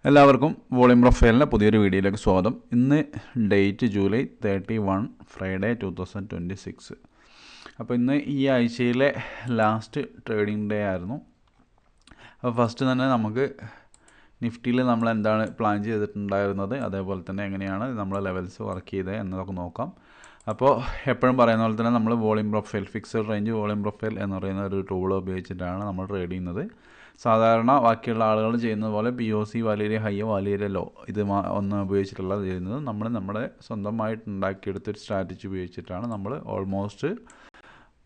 എല്ലാവർക്കും വോളിയം പ്രൊഫൈലിൻ്റെ പുതിയൊരു വീഡിയോയിലേക്ക് സ്വാഗതം. ഇന്ന് ഡേറ്റ് ജൂലൈ 31 ഫ്രൈഡേ 2026. അപ്പോൾ ഇന്ന് ഈ ആഴ്ചയിലെ ലാസ്റ്റ് ട്രേഡിംഗ് ഡേ ആയിരുന്നു. അപ്പോൾ ഫസ്റ്റ് തന്നെ നമുക്ക് നിഫ്റ്റിയിൽ നമ്മൾ എന്താണ് പ്ലാൻ ചെയ്തിട്ടുണ്ടായിരുന്നത്, അതേപോലെ തന്നെ എങ്ങനെയാണ് നമ്മൾ ലെവൽസ് വർക്ക് ചെയ്തത് എന്നതൊക്കെ നോക്കാം. അപ്പോൾ എപ്പോഴും പറയുന്ന പോലെ തന്നെ നമ്മൾ volume profile, fixed range volume profile എന്ന് പറയുന്ന ഒരു ടൂൾ ഉപയോഗിച്ചിട്ടാണ് നമ്മൾ ട്രേഡ് ചെയ്യുന്നത്. സാധാരണ ബാക്കിയുള്ള ആളുകൾ ചെയ്യുന്നത് പോലെ POC വളരെ ഹൈയോ വളരെ ലോ ഇത് ഒന്നും ഉപയോഗിച്ചിട്ടുള്ള ചെയ്യുന്നത്. നമ്മൾ നമ്മുടെ സ്വന്തമായിട്ട് ഉണ്ടാക്കിയെടുത്തൊരു സ്ട്രാറ്റജി ഉപയോഗിച്ചിട്ടാണ് നമ്മൾ ഓൾമോസ്റ്റ്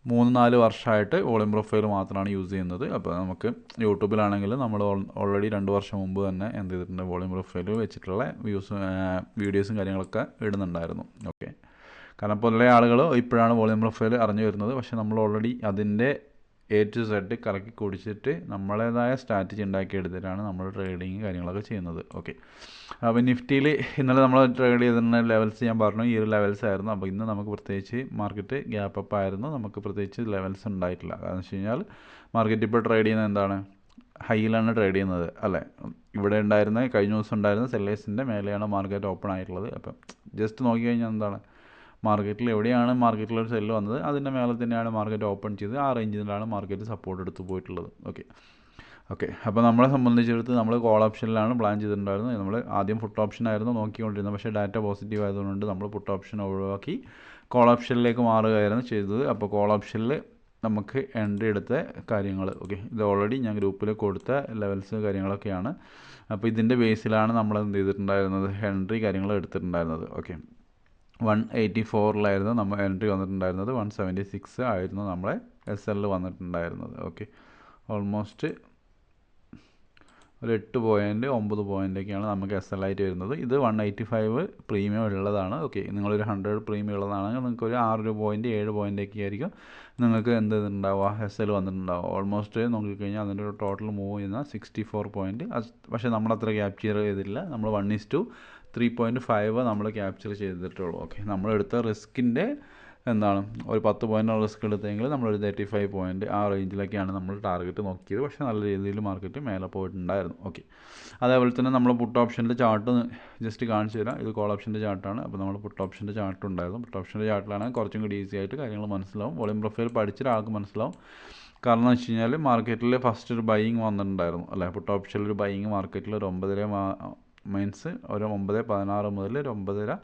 3-4 വർഷമായിട്ട് വോളിയം പ്രൊഫൈൽ മാത്രമാണ് യൂസ് ചെയ്യുന്നത്. അപ്പോൾ നമുക്ക് യൂട്യൂബിലാണെങ്കിൽ നമ്മൾ ഓൾറെഡി 2 വർഷം മുമ്പ് തന്നെ എന്ത് ചെയ്തിട്ടുണ്ട്, വോളിയം പ്രൊഫൈൽ വെച്ചിട്ടുള്ള വീഡിയോസും കാര്യങ്ങളൊക്കെ ഇടുന്നുണ്ടായിരുന്നു. ഓക്കെ, കാരണം പൊതുവെ ആളുകൾ ഇപ്പോഴാണ് വോളിയം പ്രൊഫൈൽ അറിഞ്ഞു വരുന്നത്. പക്ഷേ നമ്മൾ ഓൾറെഡി അതിൻ്റെ A to Z കറക്കി കുടിച്ചിട്ട് നമ്മളേതായ സ്ട്രാറ്റജി ഉണ്ടാക്കിയെടുത്തിട്ടാണ് നമ്മൾ ട്രേഡിങ് കാര്യങ്ങളൊക്കെ ചെയ്യുന്നത്. ഓക്കെ, അപ്പോൾ നിഫ്റ്റിയിൽ ഇന്നലെ നമ്മൾ ട്രേഡ് ചെയ്തിരുന്ന ലെവൽസ് ഞാൻ പറഞ്ഞു, ഈ ഒരു ലെവൽസ് ആയിരുന്നു. അപ്പോൾ ഇന്ന് നമുക്ക് പ്രത്യേകിച്ച് മാർക്കറ്റ് ഗ്യാപ്പ് അപ്പ് ആയിരുന്നു, നമുക്ക് പ്രത്യേകിച്ച് ലെവൽസ് ഉണ്ടായിട്ടില്ല. കാരണം വെച്ച് കഴിഞ്ഞാൽ മാർക്കറ്റ് ഇപ്പോൾ ട്രേഡ് ചെയ്യുന്നത് എന്താണ്, ഹൈയിലാണ് ട്രേഡ് ചെയ്യുന്നത് അല്ലേ. ഇവിടെ ഉണ്ടായിരുന്ന കഴിഞ്ഞ ദിവസം ഉണ്ടായിരുന്ന സെല്ലേഴ്സിൻ്റെ മേലെയാണ് മാർക്കറ്റ് ഓപ്പൺ ആയിട്ടുള്ളത്. അപ്പം ജസ്റ്റ് നോക്കിക്കഴിഞ്ഞാൽ എന്താണ്, മാർക്കറ്റിൽ എവിടെയാണ് മാർക്കറ്റിലൊരു സെല്ല് വന്നത് അതിൻ്റെ മേലെ തന്നെയാണ് മാർക്കറ്റ് ഓപ്പൺ ചെയ്ത് ആ റേഞ്ചിലാണ് മാർക്കറ്റ് സപ്പോർട്ട് എടുത്ത് പോയിട്ടുള്ളത്. ഓക്കെ, അപ്പോൾ നമ്മളെ സംബന്ധിച്ചിടത്ത് നമ്മൾ കോൾ ഓപ്ഷനിലാണ് പ്ലാൻ ചെയ്തിട്ടുണ്ടായിരുന്നത്. നമ്മൾ ആദ്യം പുട്ട് ഓപ്ഷനായിരുന്നു നോക്കിക്കൊണ്ടിരുന്നത്. പക്ഷേ ഡാറ്റ പോസിറ്റീവ് ആയതുകൊണ്ട് നമ്മൾ പുട്ട് ഓപ്ഷൻ ഒഴിവാക്കി കോൾ ഓപ്ഷനിലേക്ക് മാറുകയായിരുന്നു ചെയ്തത്. അപ്പോൾ കോൾ ഓപ്ഷനിൽ നമുക്ക് എൻട്രി എടുത്ത കാര്യങ്ങൾ, ഓക്കെ, ഇത് ഓൾറെഡി ഞാൻ ഗ്രൂപ്പിൽ കൊടുത്ത ലെവൽസ് കാര്യങ്ങളൊക്കെയാണ്. അപ്പോൾ ഇതിൻ്റെ ബേസിലാണ് നമ്മൾ എന്ത് ചെയ്തിട്ടുണ്ടായിരുന്നത്, എൻട്രി കാര്യങ്ങൾ എടുത്തിട്ടുണ്ടായിരുന്നത്. ഓക്കെ, 184 നമ്മൾ എൻട്രി വന്നിട്ടുണ്ടായിരുന്നത്, 176 ആയിരുന്നു നമ്മളെ SL വന്നിട്ടുണ്ടായിരുന്നത്. ഓക്കെ, ഓൾമോസ്റ്റ് ഒരു 8 പോയിൻറ്റ് 9 പോയിൻ്റൊക്കെയാണ് നമുക്ക് SL ആയിട്ട് വരുന്നത്. ഇത് 185 പ്രീമിയം ഉള്ളതാണ്. ഓക്കെ, നിങ്ങളൊരു 100 പ്രീമിയം ഉള്ളതാണെങ്കിൽ നിങ്ങൾക്ക് ഒരു 6 പോയിൻറ്റ് 7 പോയിൻ്റൊക്കെ ആയിരിക്കും നിങ്ങൾക്ക് എന്ത് ഉണ്ടാവുക, SL വന്നിട്ടുണ്ടാവുക. ഓൾമോസ്റ്റ് നോക്കിക്കഴിഞ്ഞാൽ അതിൻ്റെ ഒരു ടോട്ടൽ മൂവ് ചെയ്യുന്ന 64 പോയിൻറ്റ്. പക്ഷേ നമ്മളത്ര ക്യാപ്ചർ ചെയ്തില്ല. നമ്മൾ 1:3.5 നമ്മൾ ക്യാപ്ചർ ചെയ്തിട്ടുള്ളൂ. ഓക്കെ, നമ്മളെടുത്ത റിസ്കിൻ്റെ എന്താണ്, ഒരു 10 പോയിൻ്റ് റിസ്ക് എടുത്തെങ്കിൽ നമ്മളൊരു 35 പോയിൻറ്റ് ആ റേഞ്ചിലൊക്കെയാണ് നമ്മൾ ടാർഗറ്റ് നോക്കിയത്. പക്ഷേ നല്ല രീതിയിൽ മാർക്കറ്റ് മേലെ പോയിട്ടുണ്ടായിരുന്നു. ഓക്കെ, അതേപോലെ തന്നെ നമ്മൾ പുട്ട് ഓപ്ഷൻ്റെ ചാർട്ട് ജസ്റ്റ് കാണിച്ചു തരാം. ഇത് കോൾ ഓപ്ഷൻ്റെ ചാർട്ടാണ്. അപ്പോൾ നമ്മൾ പുട്ട് ഓപ്ഷൻ്റെ ചാർട്ട് ഉണ്ടായിരുന്നു. പുട്ട് ഓപ്ഷൻ്റെ ചാർട്ടിലാണ് കുറച്ചും കൂടി ഈസി ആയിട്ട് കാര്യങ്ങൾ മനസ്സിലാവും. വോളിയം പ്രൊഫൈൽ പഠിച്ച ഒരാൾക്ക് മനസ്സിലാവും. കാരണം എന്ന് വെച്ച് കഴിഞ്ഞാൽ മാർക്കറ്റിൽ ഫസ്റ്റ് ഒരു ബൈയിങ് വന്നിട്ടുണ്ടായിരുന്നു അല്ലേ. പുട്ട് ഓപ്ഷനിൽ ഒരു ബൈയിങ് മാർക്കറ്റിൽ ഒരു 9 മീൻസ് ഒരു 9:16 മുതൽ ഒരു 9:30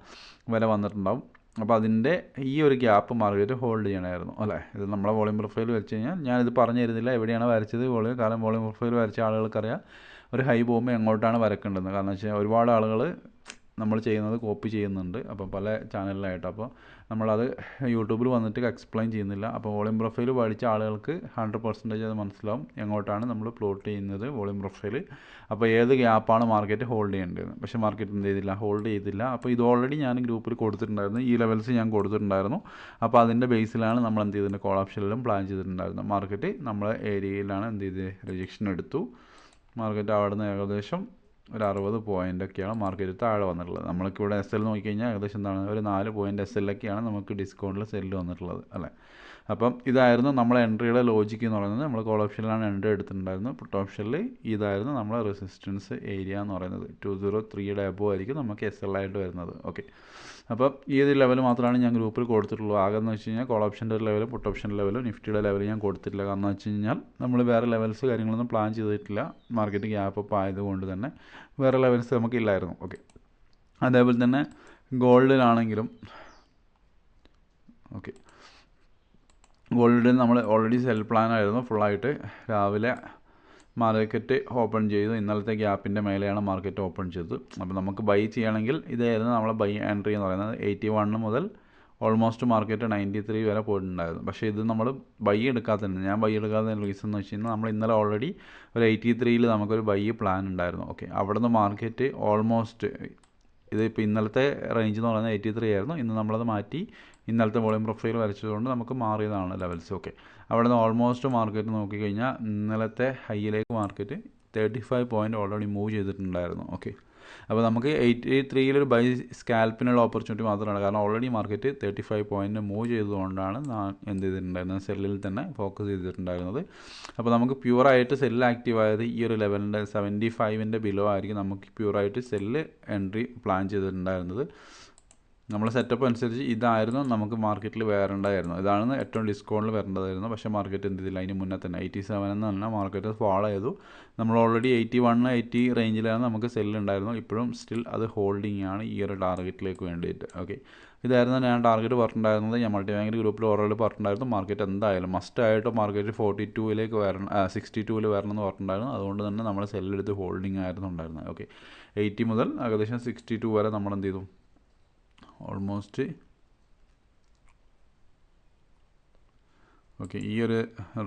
വരെ വന്നിട്ടുണ്ടാവും. അപ്പോൾ അതിൻ്റെ ഈ ഒരു ഗ്യാപ്പ് മാർക്കറ്റ് ഹോൾഡ് ചെയ്യണമായിരുന്നു അല്ലേ. ഇത് നമ്മളെ വോളിയം പ്രൊഫൈൽ വരച്ച് കഴിഞ്ഞാൽ ഞാനിത് പറഞ്ഞു തരുന്നില്ല എവിടെയാണ് വരച്ചത് വോളിയം. കാരണം വോളിയം പ്രൊഫൈൽ വരച്ച ആളുകൾക്കറിയാം ഒരു ഹൈ പോകുമ്പോൾ എങ്ങോട്ടാണ് വരക്കേണ്ടത്. കാരണം വെച്ച് കഴിഞ്ഞാൽ ഒരുപാട് ആളുകൾ നമ്മൾ ചെയ്യുന്നത് കോപ്പി ചെയ്യുന്നുണ്ട്, അപ്പോൾ പല ചാനലിലായിട്ട്. അപ്പോൾ നമ്മളത് യൂട്യൂബിൽ വന്നിട്ട് എക്സ്പ്ലെയിൻ ചെയ്യുന്നില്ല. അപ്പോൾ വോളിയം പ്രൊഫൈൽ പഠിച്ച ആളുകൾക്ക് 100% അത് മനസ്സിലാവും എങ്ങോട്ടാണ് നമ്മൾ പ്ലോട്ട് ചെയ്യുന്നത് വോളിയം പ്രൊഫൈൽ. അപ്പോൾ ഏത് ഗ്യാപ്പാണ് മാർക്കറ്റ് ഹോൾഡ് ചെയ്യേണ്ടത്. പക്ഷേ മാർക്കറ്റ് എന്ത് ചെയ്തില്ല, ഹോൾഡ് ചെയ്തില്ല. അപ്പോൾ ഇത് ഓൾറെഡി ഞാൻ ഗ്രൂപ്പിൽ കൊടുത്തിട്ടുണ്ടായിരുന്നു, ഈ ലെവൽസ് ഞാൻ കൊടുത്തിട്ടുണ്ടായിരുന്നു. അപ്പോൾ അതിൻ്റെ ബേസിലാണ് നമ്മൾ എന്ത് ചെയ്തിട്ടുണ്ട്, കോൾ ഓപ്ഷനിലും പ്ലാൻ ചെയ്തിട്ടുണ്ടായിരുന്നു. മാർക്കറ്റ് നമ്മളെ ഏരിയയിലാണ് എന്ത് ചെയ്ത് റിജക്ഷൻ എടുത്തു. മാർക്കറ്റ് അവിടെ നിന്ന് ഏകദേശം ഒരു 60 പോയിൻ്റൊക്കെയാണ് മാർക്കറ്റ് താഴെ വന്നിട്ടുള്ളത്. നമ്മൾക്കിവിടെ SL നോക്കിക്കഴിഞ്ഞാൽ ഏകദേശം എന്താണ്, ഒരു 4 പോയിൻറ്റ് SLൊക്കെയാണ് നമുക്ക് ഡിസ്കൗണ്ടിൽ സെല്ല് വന്നിട്ടുള്ളത് അല്ലേ. അപ്പം ഇതായിരുന്നു നമ്മളെ എൻട്രിയുടെ ലോജിക്ക് എന്ന് പറയുന്നത്. നമ്മൾ കോൾ ഓപ്ഷനിലാണ് എൻട്രി എടുത്തിട്ടുണ്ടായിരുന്നത്. പുട്ട് ഓപ്ഷനിൽ ഇതായിരുന്നു നമ്മളെ റെസിസ്റ്റൻസ് ഏരിയ എന്ന് പറയുന്നത്. 203 എബോ ആയിരിക്കും നമുക്ക് SL ആയിട്ട് വരുന്നത്. ഓക്കെ, അപ്പോൾ ഈ ഒരു ലെവൽ മാത്രമാണ് ഞാൻ ഗ്രൂപ്പിൽ കൊടുത്തിട്ടുള്ളൂ. ആകെ എന്ന് വെച്ച് കഴിഞ്ഞാൽ കോൾ ഓപ്ഷൻ്റെ ഒരു ലെവലും പുട്ട് ഓപ്ഷൻ്റെ ലെവലും നിഫ്റ്റിയുടെ ലെവൽ ഞാൻ കൊടുത്തിട്ടില്ല. കാരണം എന്ന് വെച്ച് കഴിഞ്ഞാൽ നമ്മൾ വേറെ ലെവൽസ് കാര്യങ്ങളൊന്നും പ്ലാൻ ചെയ്തിട്ടില്ല. മാർക്കറ്റ് ഗ്യാപ്പ് അപ്പ് ആയതുകൊണ്ട് തന്നെ വേറെ ലെവൽസ് നമുക്കില്ലായിരുന്നു. ഓക്കെ, അതേപോലെ തന്നെ ഗോൾഡിലാണെങ്കിലും ഓക്കെ, ഗോൾഡിൽ നമ്മൾ ഓൾറെഡി സെൽ പ്ലാൻ ആയിരുന്നു ഫുള്ളായിട്ട്. രാവിലെ മാർക്കറ്റ് ഓപ്പൺ ചെയ്തു, ഇന്നലത്തെ ഗ്യാപ്പിൻ്റെ മേലെയാണ് മാർക്കറ്റ് ഓപ്പൺ ചെയ്തത്. അപ്പോൾ നമുക്ക് ബൈ ചെയ്യണമെങ്കിൽ ഇതായിരുന്നു നമ്മളെ ബൈ എൻട്രി എന്ന് പറയുന്നത്. 81 മുതൽ ഓൾമോസ്റ്റ് മാർക്കറ്റ് 93 വരെ പോയിട്ടുണ്ടായിരുന്നു. പക്ഷേ ഇത് നമ്മൾ ബൈ എടുക്കാത്തതിന്, ഞാൻ ബൈ എടുക്കാത്തതിന് റീസൺ എന്ന് വെച്ച് കഴിഞ്ഞാൽ നമ്മൾ ഇന്നലെ ഓൾറെഡി ഒരു 83 നമുക്കൊരു ബൈ പ്ലാൻ ഉണ്ടായിരുന്നു. ഓക്കെ, അവിടെ നിന്ന് മാർക്കറ്റ് ഓൾമോസ്റ്റ് ഇതിപ്പോൾ ഇന്നലത്തെ റേഞ്ച് എന്ന് പറയുന്നത് 83 ആയിരുന്നു. ഇന്ന് നമ്മളത് മാറ്റി ഇന്നലത്തെ വോളിയം പ്രൊഫൈൽ വരച്ചതുകൊണ്ട് നമുക്ക് മാറിയതാണ് ലെവൽസ്. ഓക്കെ, അവിടെ നിന്ന് ഓൾമോസ്റ്റ് മാർക്കറ്റ് നോക്കിക്കഴിഞ്ഞാൽ ഇന്നലത്തെ ഹൈയിലേക്ക് മാർക്കറ്റ് 35 പോയിൻറ്റ് ഓൾറെഡി മൂവ് ചെയ്തിട്ടുണ്ടായിരുന്നു. ഓക്കെ, അപ്പോൾ നമുക്ക് 83-ൽ ബൈ സ്കാൽപ്പിനുള്ള ഓപ്പർച്യൂണിറ്റി മാത്രമാണ്. കാരണം ഓൾറെഡി മാർക്കറ്റ് 35 പോയിൻറ്റ് മൂവ് ചെയ്തുകൊണ്ടാണ് എന്ത് ചെയ്തിട്ടുണ്ടായിരുന്നത്, സെല്ലിൽ തന്നെ ഫോക്കസ് ചെയ്തിട്ടുണ്ടായിരുന്നത്. അപ്പോൾ നമുക്ക് പ്യൂറായിട്ട് സെല്ല് ആക്റ്റീവ് ആയത് ഈ ഒരു ലെവലിൻ്റെ 75-ൻ്റെ ബിലോ ആയിരിക്കും നമുക്ക് പ്യൂറായിട്ട് സെല്ല് എൻട്രി പ്ലാൻ ചെയ്തിട്ടുണ്ടായിരുന്നത്. നമ്മൾ സെറ്റപ്പ് അനുസരിച്ച് ഇതായിരുന്നു നമുക്ക് മാർക്കറ്റിൽ വരേണ്ടതായിരുന്നു, ഇതാണ് ഏറ്റവും ഡിസ്കൗണ്ടിൽ വരേണ്ടതായിരുന്നു. പക്ഷേ മാർക്കറ്റ് എന്ത് ചെയ്തില്ല, അതിന് മുന്നേ തന്നെ 87 എന്ന് പറഞ്ഞാൽ മാർക്കറ്റ് ഫോളോ ചെയ്തു. നമ്മൾ ഓൾറെഡി 81, 80 റേഞ്ചിലാണ് നമുക്ക് സെല്ല് ഉണ്ടായിരുന്നു. ഇപ്പോഴും സ്റ്റിൽ അത് ഹോൾഡിംഗ് ആണ് ഈ ഒരു ടാർഗറ്റിലേക്ക് വേണ്ടിയിട്ട്. ഓക്കെ, ഇതായിരുന്നു ഞാൻ ടാർഗറ്റ് പറഞ്ഞിട്ടുണ്ടായിരുന്നത്. ഞാൻ മൾട്ടി ബാങ്ക് ഗ്രൂപ്പിൽ ഓൾറെഡി പറഞ്ഞിട്ടുണ്ടായിരുന്നു മാർക്കറ്റ് എന്തായാലും മസ്റ്റായിട്ട് മാർക്കറ്റ് 42-ലേക്ക് വരണം, 62-ൽ വരണം എന്ന് പറഞ്ഞിട്ടുണ്ടായിരുന്നു. അതുകൊണ്ട് തന്നെ നമ്മൾ സെല്ലെടുത്ത് ഹോൾഡിംഗ് ആയിരുന്നു ഉണ്ടായിരുന്നത്. ഓക്കെ, 80 മുതൽ ഏകദേശം 62 വരെ നമ്മൾ എന്ത് ചെയ്തു, ഓൾമോസ്റ്റ് ഓക്കെ ഈ ഒരു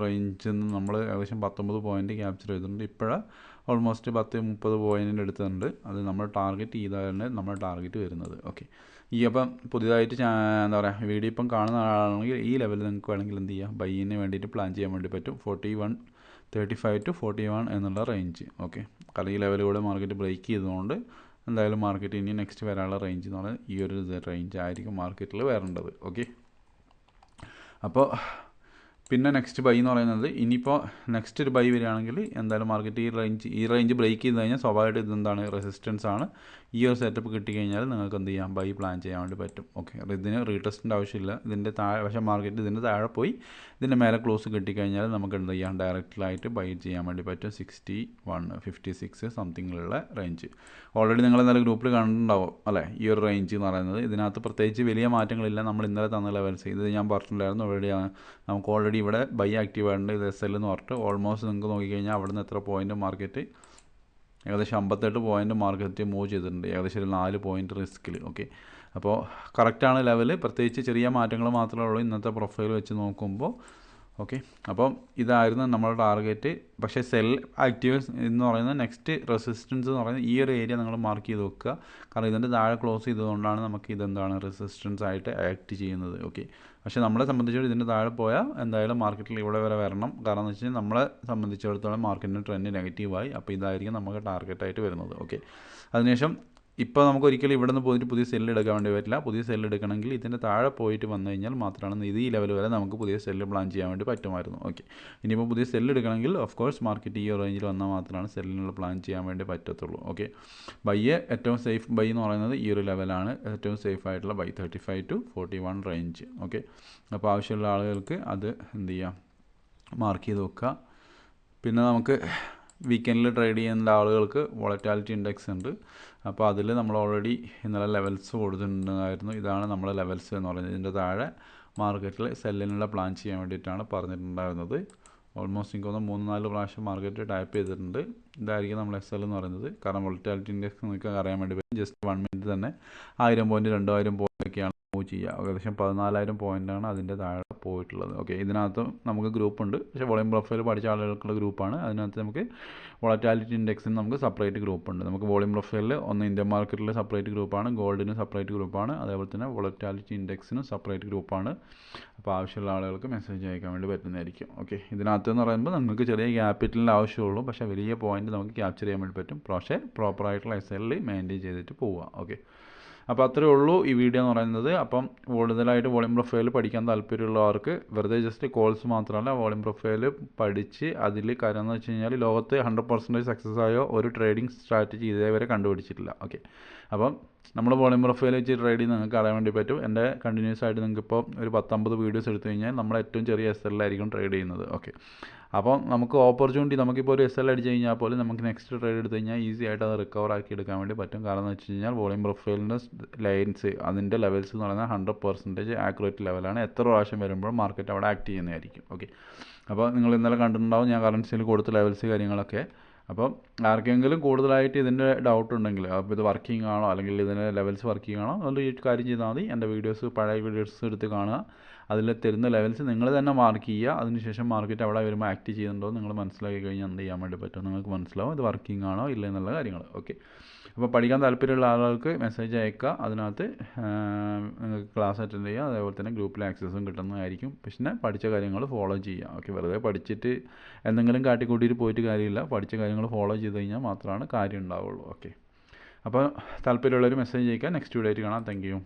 റേഞ്ചിൽ നിന്ന് നമ്മൾ ഏകദേശം 19 പോയിൻറ്റ് ക്യാപ്ചർ ചെയ്തിട്ടുണ്ട്. ഇപ്പോഴാണ് ഓൾമോസ്റ്റ് 10-30 പോയിൻറ്റിൻ്റെ അടുത്തുണ്ട്. അത് നമ്മൾ ടാർഗറ്റ് ചെയ്താണ് നമ്മൾ ടാർഗറ്റ് വരുന്നത്. ഓക്കെ, ഈ അപ്പം പുതിയതായിട്ട് എന്താ പറയുക വീഡിയോ ഇപ്പം കാണുന്ന ആളാണെങ്കിൽ ഈ ലെവലിൽ നിങ്ങൾക്ക് വേണമെങ്കിൽ എന്ത് ചെയ്യുക, ബൈയിന് വേണ്ടിയിട്ട് പ്ലാൻ ചെയ്യാൻ വേണ്ടി പറ്റും. 35 to 41 എന്നുള്ള റേഞ്ച്. ഓക്കെ, കാരണം ഈ ലെവലിലൂടെ മാർക്കറ്റ് ബ്രേക്ക് ചെയ്തുകൊണ്ട് എന്തായാലും മാർക്കറ്റ് ഇനി നെക്സ്റ്റ് വരാനുള്ള റേഞ്ച് എന്ന് പറയുന്നത് ഈ ഒരു റേഞ്ച് ആയിരിക്കും മാർക്കറ്റിൽ വരേണ്ടത്. ഓക്കെ, അപ്പോൾ പിന്നെ നെക്സ്റ്റ് ബൈ എന്ന് പറയുന്നത് ഇനിയിപ്പോൾ നെക്സ്റ്റ് ഒരു ബൈ വരികയാണെങ്കിൽ എന്തായാലും മാർക്കറ്റ് ഈ റേഞ്ച് ബ്രേക്ക് ചെയ്ത് കഴിഞ്ഞാൽ സ്വാഭാവികമായിട്ട് ഇതെന്താണ്, റെസിസ്റ്റൻസ് ആണ്. ഈ ഒരു സെറ്റപ്പ് കിട്ടിക്കഴിഞ്ഞാൽ നിങ്ങൾക്ക് എന്ത് ചെയ്യാം, ബൈ പ്ലാൻ ചെയ്യാൻ വേണ്ടി പറ്റും. ഓക്കെ, ഇതിന് റീടെസ്റ്റിൻ്റെ ആവശ്യമില്ല. ഇതിൻ്റെ താഴെ പക്ഷേ മാർക്കറ്റ് ഇതിൻ്റെ താഴെ പോയി ഇതിൻ്റെ മേലെ ക്ലോസ് കിട്ടിക്കഴിഞ്ഞാൽ നമുക്ക് എന്ത് ചെയ്യാം, ഡയറക്റ്റിലായിട്ട് ബൈ ചെയ്യാൻ വേണ്ടി പറ്റും. 61, 56 സംതിങ്ങിലുള്ള റേഞ്ച് ഓൾറെഡി നിങ്ങൾ ഇന്നലെ ഗ്രൂപ്പിൽ കണ്ടിട്ടുണ്ടാവും അല്ലേ. ഈ ഒരു റേഞ്ച് എന്ന് പറയുന്നത് ഇതിനകത്ത് പ്രത്യേകിച്ച് വലിയ മാറ്റങ്ങളില്ല. നമ്മൾ ഇന്നലെ തന്ന ലെവൽസ് ഇത് ഞാൻ പറഞ്ഞിട്ടുണ്ടായിരുന്നു. ഓൾറെഡി നമുക്ക് ഓൾറെഡി ഇവിടെ ബൈ ആക്റ്റീവ് ആയിട്ടുണ്ട്. ഇത് SL എന്ന് പറഞ്ഞിട്ട് ഓൾമോസ്റ്റ് നിങ്ങൾക്ക് നോക്കിക്കഴിഞ്ഞാൽ അവിടെ നിന്ന് എത്ര പോയിൻറ്റ് മാർക്കറ്റ്, ഏകദേശം 58 പോയിൻറ്റ് മാർക്കറ്റ് മൂവ് ചെയ്തിട്ടുണ്ട്, ഏകദേശം ഒരു 4 പോയിൻറ്റ് റിസ്കിൽ. ഓക്കെ, അപ്പോൾ കറക്റ്റാണ് ലെവൽ, പ്രത്യേകിച്ച് ചെറിയ മാറ്റങ്ങൾ മാത്രമേ ഉള്ളൂ ഇന്നത്തെ പ്രൊഫൈൽ വെച്ച് നോക്കുമ്പോൾ. ഓക്കെ, അപ്പം ഇതായിരുന്നു നമ്മുടെ ടാർഗറ്റ്. പക്ഷേ സെൽ ആക്റ്റീവ് എന്ന് പറയുന്നത് നെക്സ്റ്റ് റെസിസ്റ്റൻസ് എന്ന് പറയുന്നത് ഈ ഒരു ഏരിയ നിങ്ങൾ മാർക്ക് ചെയ്ത് വെക്കുക. കാരണം ഇതിൻ്റെ താഴെ ക്ലോസ് ചെയ്തുകൊണ്ടാണ് നമുക്ക് ഇതെന്താണ് റെസിസ്റ്റൻസ് ആയിട്ട് ആക്ട് ചെയ്യുന്നത്. ഓക്കെ, പക്ഷേ നമ്മളെ സംബന്ധിച്ചിടത്തോളം ഇതിൻ്റെ താഴെ പോയാൽ എന്തായാലും മാർക്കറ്റിൽ ഇവിടെ വരെ വരണം. കാരണം എന്ന് വെച്ച് കഴിഞ്ഞാൽ നമ്മളെ സംബന്ധിച്ചിടത്തോളം മാർക്കറ്റിൻ്റെ ട്രെൻഡ് നെഗറ്റീവായി. അപ്പോൾ ഇതായിരിക്കും നമുക്ക് ടാർഗറ്റായിട്ട് വരുന്നത്. ഓക്കെ, അതിനുശേഷം ഇപ്പോൾ നമുക്ക് ഒരിക്കലും ഇവിടെ നിന്ന് പോയിട്ട് പുതിയ സെല്ല് എടുക്കാൻ വേണ്ടി പറ്റില്ല. പുതിയ സെല്ല് എടുക്കണമെങ്കിൽ ഇതിൻ്റെ താഴെ പോയിട്ട് വന്നു കഴിഞ്ഞാൽ മാത്രമാണ് ഇത് ഈ ലെവൽ വരെ നമുക്ക് പുതിയ സെല്ല് പ്ലാൻ ചെയ്യാൻ വേണ്ടി പറ്റുമായിരുന്നു. ഓക്കെ, ഇനിയിപ്പോൾ പുതിയ സെല്ല് എടുക്കണമെങ്കിൽ ഓഫ് കോഴ്സ് മാർക്കറ്റ് ഈ റേഞ്ചിൽ വന്നാൽ മാത്രമാണ് സെല്ലിനുള്ള പ്ലാൻ ചെയ്യാൻ വേണ്ടി പറ്റത്തുള്ളൂ. ഓക്കെ, ബൈയെ ഏറ്റവും സേഫ് ബൈ എന്ന് പറയുന്നത് ഈ ഒരു ലെവലാണ് ഏറ്റവും സേഫ് ആയിട്ടുള്ള ബൈ, 35 to 41 റേഞ്ച്. ഓക്കെ, അപ്പോൾ ആവശ്യമുള്ള ആളുകൾക്ക് അത് എന്ത് ചെയ്യാം, മാർക്ക് ചെയ്ത് വെക്കുക. പിന്നെ നമുക്ക് വീക്കെൻഡിൽ ട്രേഡ് ചെയ്യുന്ന ആളുകൾക്ക് വോളറ്റാലിറ്റി ഇൻഡെക്സ് ഉണ്ട്. അപ്പോൾ അതിൽ നമ്മൾ ഓൾറെഡി ഇന്നലെ ലെവൽസ് കൊടുത്തിട്ടുണ്ടായിരുന്നു. ഇതാണ് നമ്മളെ ലെവൽസ് എന്ന് പറയുന്നത്. ഇതിൻ്റെ താഴെ മാർക്കറ്റിൽ സെല്ലിനുള്ള പ്ലാൻ ചെയ്യാൻ വേണ്ടിയിട്ടാണ് പറഞ്ഞിട്ടുണ്ടായിരുന്നത്. ഓൾമോസ്റ്റ് എനിക്ക് തോന്നുന്നു 3-4 പ്രാവശ്യം മാർക്കറ്റ് ടൈപ്പ് ചെയ്തിട്ടുണ്ട്. ഇതായിരിക്കും നമ്മൾ SL എന്ന് പറയുന്നത്. കാരണം വോളറ്റാലിറ്റി ഇൻഡെക്സ് നിങ്ങൾക്ക് അറിയാൻ വേണ്ടി പറ്റും. ജസ്റ്റ് 1 മിനിറ്റ് തന്നെ 1000 പോയിൻറ്റ് 2000 പോയിൻ്റൊക്കെയാണ് മൂവ് ചെയ്യുക. ഏകദേശം 14,000 പോയിൻ്റാണ് അതിൻ്റെ താഴെ പോയിട്ടുള്ളത്. ഓക്കെ, ഇതിനകത്ത് നമുക്ക് ഗ്രൂപ്പുണ്ട്. പക്ഷേ വോളിയം പ്രൊഫൈൽ പഠിച്ച ആളുകൾക്കുള്ള ഗ്രൂപ്പാണ്. അതിനകത്ത് നമുക്ക് വോളറ്റാലിറ്റി ഇൻഡെക്സിന് നമുക്ക് സെപ്പറേറ്റ് ഗ്രൂപ്പുണ്ട്. നമുക്ക് വോളിയം പ്രൊഫൈലിൽ ഒന്ന് ഇന്ത്യൻ മാർക്കറ്റിൽ സെപ്പറേറ്റ് ഗ്രൂപ്പാണ്, ഗോൾഡിന് സെപ്പറേറ്റ് ഗ്രൂപ്പാണ്, അതേപോലെ തന്നെ വോളറ്റാലിറ്റി ഇൻഡെക്സിന് സെപ്പറേറ്റ് ഗ്രൂപ്പാണ്. അപ്പോൾ ആവശ്യമുള്ള ആളുകൾക്ക് മെസ്സേജ് അയക്കാൻ വേണ്ടി പറ്റുന്നതായിരിക്കും. ഓക്കെ, ഇതിനകത്ത് എന്ന് പറയുമ്പോൾ നിങ്ങൾക്ക് ചെറിയ ക്യാപിറ്റലിൻ്റെ ആവശ്യമുള്ളൂ. പക്ഷേ വലിയ പോയിന്റ് നമുക്ക് ക്യാപ്ചർ ചെയ്യാൻ വേണ്ടി പറ്റും. പക്ഷേ പ്രോപ്പറായിട്ടുള്ള SL മെയിൻറ്റെയിൻ ചെയ്തിട്ട് പോവുക. ഓക്കെ, അപ്പോൾ അത്രയേ ഉള്ളൂ ഈ വീഡിയോ എന്ന് പറയുന്നത്. അപ്പം കൂടുതലായിട്ട് വോളിയം പ്രൊഫൈൽ പഠിക്കാൻ താല്പര്യമുള്ളവർക്ക് വെറുതെ ജസ്റ്റ് കോൾസ് മാത്രമല്ല, വോളിയം പ്രൊഫൈൽ പഠിച്ച് അതിൽ കാര്യം എന്ന് വെച്ച് കഴിഞ്ഞാൽ ലോകത്ത് 100% സക്സസ് ആയോ ഒരു ട്രേഡിംഗ് സ്ട്രാറ്റജി ഇതേവരെ കണ്ടുപിടിച്ചിട്ടില്ല. ഓക്കെ, അപ്പം നമ്മൾ വോളിയം പ്രൊഫൈൽ വെച്ച് ട്രേഡ് ചെയ്ത് നിങ്ങൾക്ക് അറിയാൻ വേണ്ടി പറ്റും. എൻ്റെ കണ്ടിന്യൂസ് ആയിട്ട് നിങ്ങൾക്കിപ്പോൾ ഒരു 10-50 വീഡിയോസ് എടുത്തു കഴിഞ്ഞാൽ നമ്മൾ ഏറ്റവും ചെറിയ SL ആയിരിക്കും ട്രേഡ് ചെയ്യുന്നത്. ഓക്കെ, അപ്പം നമുക്ക് ഓപ്പർച്യൂണിറ്റി നമുക്കിപ്പോൾ ഒരു SL അടിച്ച് കഴിഞ്ഞാൽ പോലും നമുക്ക് നെക്സ്റ്റ് ട്രേഡ് എടുത്തു കഴിഞ്ഞാൽ ഈസി ആയിട്ട് അത് റിക്കവർ ആക്കി എടുക്കാൻ വേണ്ടി പറ്റും. കാരണം എന്ന് വെച്ച് കഴിഞ്ഞാൽ വോളിയം പ്രൊഫൈലിൻ്റെ ലൈൻസ് അതിൻ്റെ ലെവൽസ് എന്ന് പറയുന്നത് 100% ആക്യുറേറ്റ് ലെവലാണ്. എത്ര പ്രാവശ്യം വരുമ്പോഴും മാർക്കറ്റ് അവിടെ ആക്ട് ചെയ്യുന്നതായിരിക്കും. ഓക്കെ, അപ്പോൾ നിങ്ങൾ ഇന്നലെ കണ്ടിട്ടുണ്ടാവും ഞാൻ കറൻസിയിൽ കൊടുത്ത ലെവൽസ് കാര്യങ്ങളൊക്കെ. അപ്പം ആർക്കെങ്കിലും കൂടുതലായിട്ട് ഇതിൻ്റെ ഡൗട്ട് ഉണ്ടെങ്കിൽ അപ്പോൾ ഇത് വർക്കിംഗ് ആണോ അല്ലെങ്കിൽ ഇതിൻ്റെ ലെവൽസ് വർക്കിംഗ് ആണോ അതുകൊണ്ട് ഈ കാര്യം ചെയ്താൽ മതി. എൻ്റെ വീഡിയോസ് പഴയ വീഡിയോസ് എടുത്ത് കാണുക. അതിൽ തരുന്ന ലെവൽസ് നിങ്ങൾ തന്നെ മാർക്ക് ചെയ്യുക. അതിനുശേഷം മാർക്കറ്റ് അവിടെ വരുമ്പോൾ ആക്ട് ചെയ്യുന്നുണ്ടോ നിങ്ങൾ മനസ്സിലാക്കി കഴിഞ്ഞാൽ എന്ത് ചെയ്യാൻ വേണ്ടി പറ്റും, നിങ്ങൾക്ക് മനസ്സിലാവും ഇത് വർക്കിംഗ് ആണോ ഇല്ല എന്നുള്ള കാര്യങ്ങൾ. ഓക്കെ, അപ്പോൾ പഠിക്കാൻ താല്പര്യമുള്ള ആളുകൾക്ക് മെസ്സേജ് അയക്കുക. അതിനകത്ത് നിങ്ങൾക്ക് ക്ലാസ് അറ്റൻഡ് ചെയ്യുക. അതേപോലെ തന്നെ ഗ്രൂപ്പിൽ ആക്സസും കിട്ടുന്നതായിരിക്കും. പിന്നെ പഠിച്ച കാര്യങ്ങൾ ഫോളോ ചെയ്യുക. ഓക്കെ, വെറുതെ പഠിച്ചിട്ട് എന്തെങ്കിലും കാട്ടിക്കൂട്ടിയിട്ട് പോയിട്ട് കാര്യമില്ല. പഠിച്ച കാര്യങ്ങൾ ഫോളോ ചെയ്ത് കഴിഞ്ഞാൽ മാത്രമാണ് കാര്യം ഉണ്ടാവുള്ളൂ. ഓക്കെ, അപ്പോൾ താല്പര്യമുള്ളവർ മെസ്സേജ് അയക്കുക. നെക്സ്റ്റ് വീഡിയോ ആയിട്ട് കാണാം. Thank you.